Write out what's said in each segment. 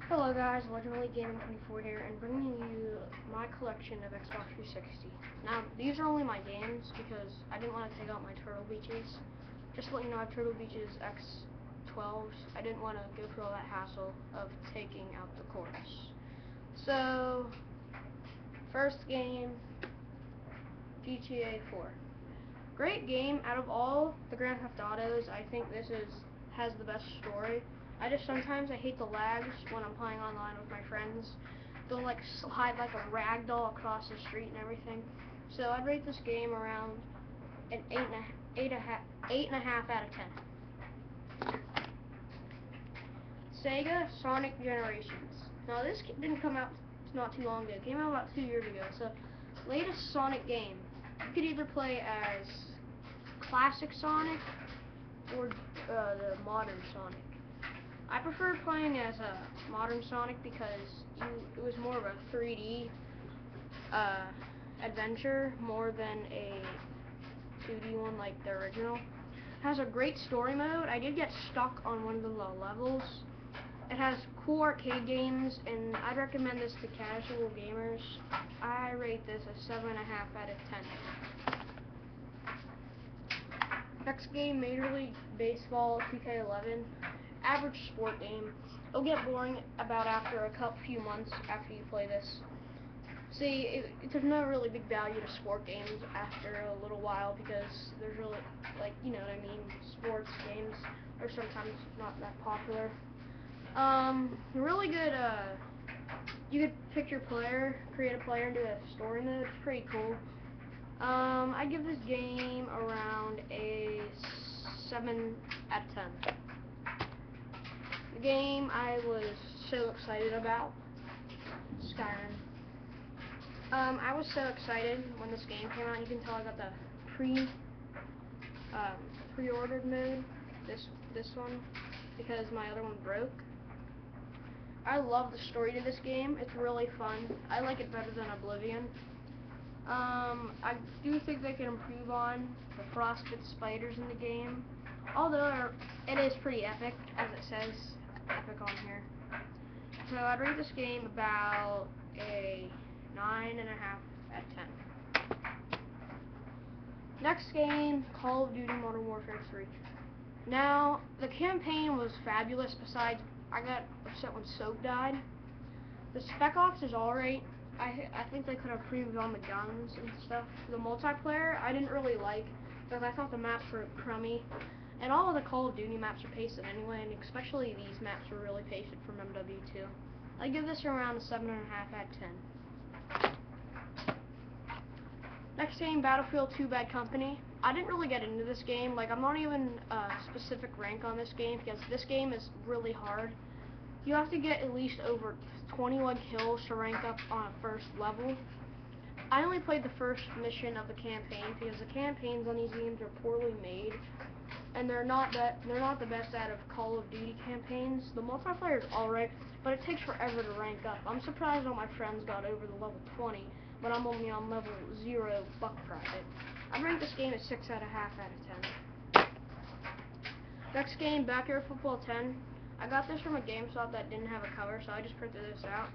Hello guys, Legendary Gaming 24 here, and bringing you my collection of Xbox 360. Now, these are only my games because I didn't want to take out my Turtle Beaches. Just to let you know, I have Turtle Beaches X12s. I didn't want to go through all that hassle of taking out the cores. So, first game, GTA 4. Great game. Out of all the Grand Theft Autos, I think this has the best story. Sometimes I hate the lags when I'm playing online with my friends. They'll like slide like a rag doll across the street and everything. So I'd rate this game around an 8.5 out of 10. Sega Sonic Generations. Now this didn't come out not too long ago. It came out about 2 years ago. So latest Sonic game. You could either play as classic Sonic or the modern Sonic. I prefer playing as a modern Sonic because it was more of a 3D adventure more than a 2D one like the original. It has a great story mode. I did get stuck on one of the levels. It has cool arcade games, and I'd recommend this to casual gamers. I rate this a 7.5 out of 10. Next game, Major League Baseball 2K11. Average sport game. It'll get boring about after a few months after you play this. See, there's no really big value to sport games after a little while because there's really, like, you know what I mean, sports games are sometimes not that popular. Really good, you could pick your player, create a player, and do a story mode. It's pretty cool. I give this game around a 7 out of 10. The game I was so excited about, Skyrim. I was so excited when this game came out. You can tell I got the pre-ordered mode, this one, because my other one broke. I love the story to this game. It's really fun. I like it better than Oblivion. I do think they can improve on the frostbite spiders in the game, although it is pretty epic, as it says epic on here. So I'd rate this game about a 9.5 out of 10. Next game, Call of Duty Modern Warfare 3. Now, the campaign was fabulous. Besides, I got upset when Soap died. The Spec Ops is alright. I think they could have improved on the guns and stuff. The multiplayer, I didn't really like because I thought the maps were crummy. And all of the Call of Duty maps are pasted anyway, and especially these maps were really pasted from MW2. I give this around a 7.5 out of 10. Next game, Battlefield 2 Bad Company. I didn't really get into this game. Like, I'm not even a specific rank on this game because this game is really hard. You have to get at least over 21 kills to rank up on a first level. I only played the first mission of the campaign because the campaigns on these games are poorly made, and they're not the best out of Call of Duty campaigns. The multiplayer is alright, but it takes forever to rank up. I'm surprised all my friends got over the level 20, but I'm only on level 0 Buck Private. I rank this game at 6.5 out of 10. Next game, Backyard Football 10. I got this from a GameStop that didn't have a cover, so I just printed this out.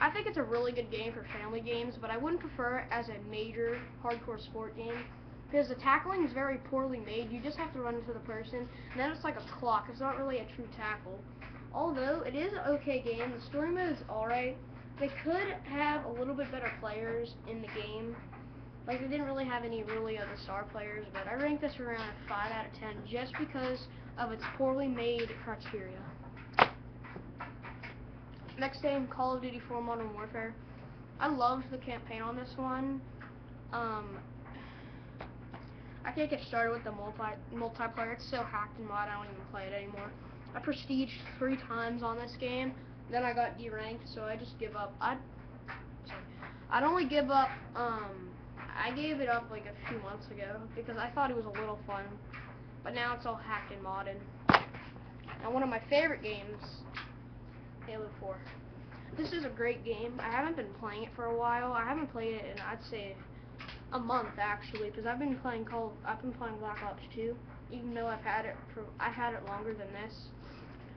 I think it's a really good game for family games, but I wouldn't prefer it as a major hardcore sport game because the tackling is very poorly made. You just have to run into the person, and then it's like a clock. It's not really a true tackle. Although it is an okay game, the story mode is alright. They could have a little bit better players in the game. Like, they didn't really have any really other star players, but I rank this around a 5 out of 10 just because of its poorly made criteria. Next game, Call of Duty 4 Modern Warfare. I loved the campaign on this one. I can't get started with the multiplayer. It's so hacked and mod, I don't even play it anymore. I prestiged 3 times on this game, then I got deranked, so I just give up. I'd only give up, I gave it up like a few months ago because I thought it was a little fun, but now it's all hacked and modded. Now, one of my favorite games, Halo 4. This is a great game. I haven't been playing it for a while. I haven't played it in, I'd say, a month actually, because I've been playing Black Ops 2, even though I've had it longer than this.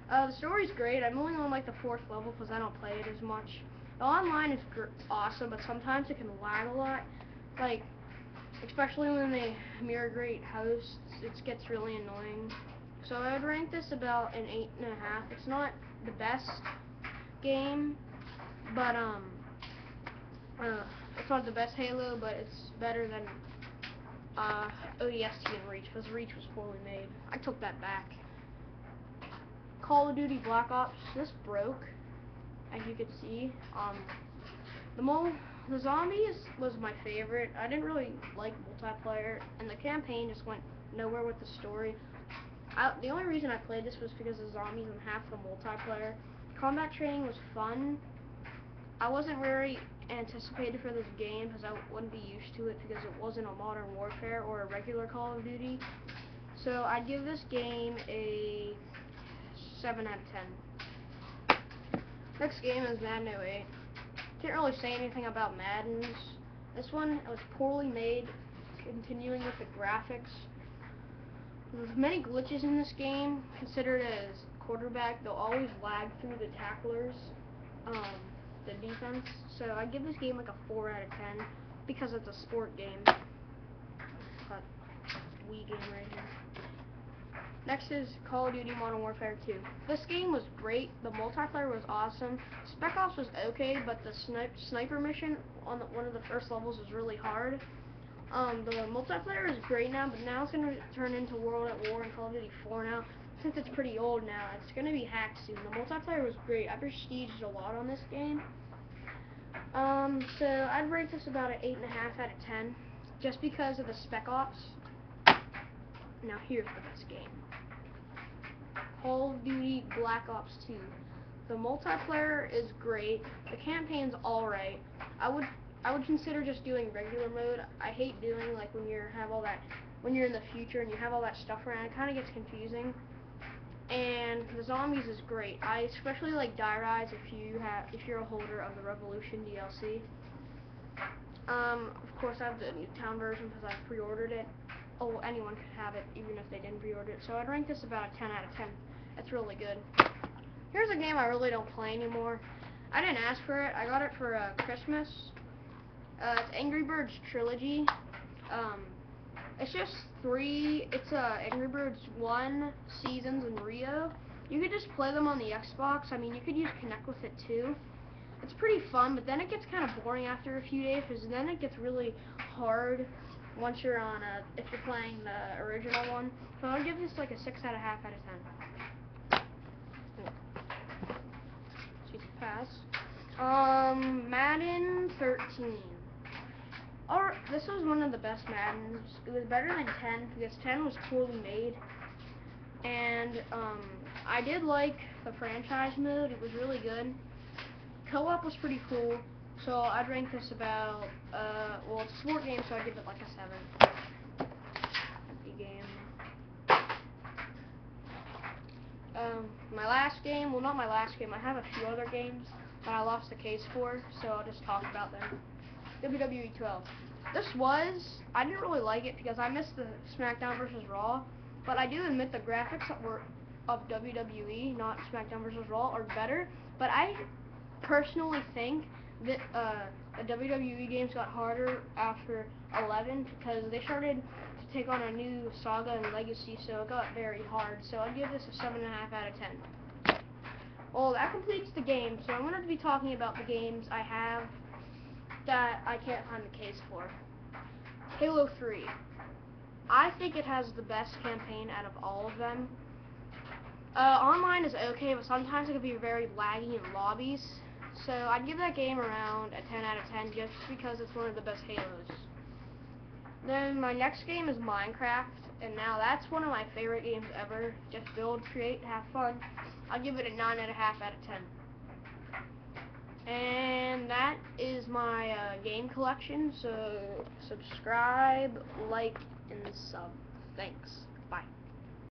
The story's great. I'm only on like the 4th level because I don't play it as much. The online is awesome, but sometimes it can lag a lot. Like, especially when they migrate hosts, it gets really annoying. So I would rank this about an 8.5. It's not the best game, but it's not the best Halo, but it's better than ODST and Reach, because Reach was poorly made. I took that back. Call of Duty Black Ops, this broke, as you can see. The zombies was my favorite. I didn't really like multiplayer, and the campaign just went nowhere with the story. The only reason I played this was because of zombies and half the multiplayer. Combat training was fun. I wasn't very anticipated for this game because I wouldn't be used to it because it wasn't a Modern Warfare or a regular Call of Duty. So I'd give this game a 7 out of 10. Next game is Madden 08. Can't really say anything about Maddens. This one was poorly made, continuing with the graphics. There's many glitches in this game. Considered as quarterback, they'll always lag through the tacklers, the defense. So I give this game like a 4 out of 10 because it's a sport game. But Wii game right here. Next is Call of Duty Modern Warfare 2. This game was great. The multiplayer was awesome. Spec Ops was okay, but the sniper mission on one of the first levels was really hard. The multiplayer is great now, but now it's going to turn into World at War and Call of Duty 4 now. Since it's pretty old now, it's going to be hacked soon. The multiplayer was great. I prestiged a lot on this game. So I'd rate this about an 8.5 out of 10, just because of the Spec Ops. Now here's the best game. Call of Duty Black Ops 2. The multiplayer is great. The campaign's alright. I would consider just doing regular mode. I hate doing like when you're in the future and you have all that stuff around. It kind of gets confusing. And the zombies is great. I especially like Die Rise if you're a holder of the Revolution DLC. Of course I have the Newtown version because I pre-ordered it. Oh, anyone could have it even if they didn't pre-order it. So I'd rank this about a 10 out of 10. It's really good. Here's a game I really don't play anymore. I didn't ask for it. I got it for Christmas. It's Angry Birds Trilogy. It's just 3. It's Angry Birds 1 Seasons in Rio. You could just play them on the Xbox. I mean, you could use Connect with it too. It's pretty fun, but then it gets kind of boring after a few days because then it gets really hard once you're on if you're playing the original one. So I'll give this like a 6.5 out of 10. Pass. Madden 13. This was one of the best Maddens. It was better than 10 because 10 was poorly made. And I did like the franchise mode. It was really good. Co-op was pretty cool. So I'd rank this about well, it's a sport game, so I'd give it like a 7. Empty game. My last game, well not my last game, I have a few other games that I lost the case for, so I'll just talk about them. WWE 12. I didn't really like it because I missed the SmackDown vs. Raw, but I do admit the graphics of WWE, not SmackDown vs. Raw, are better, but I personally think that the WWE games got harder after 11 because they started to take on a new saga and legacy, so it got very hard. So I'd give this a 7.5 out of 10. Well, that completes the game, so I'm going to be talking about the games I have that I can't find the case for. Halo 3. I think it has the best campaign out of all of them. Online is okay, but sometimes it can be very laggy in lobbies. So I'd give that game around a 10 out of 10 just because it's one of the best Halos. Then my next game is Minecraft, and now that's one of my favorite games ever. Just build, create, have fun. I'll give it a 9.5 out of 10. And that is my game collection, so subscribe, like, and sub. Thanks. Bye.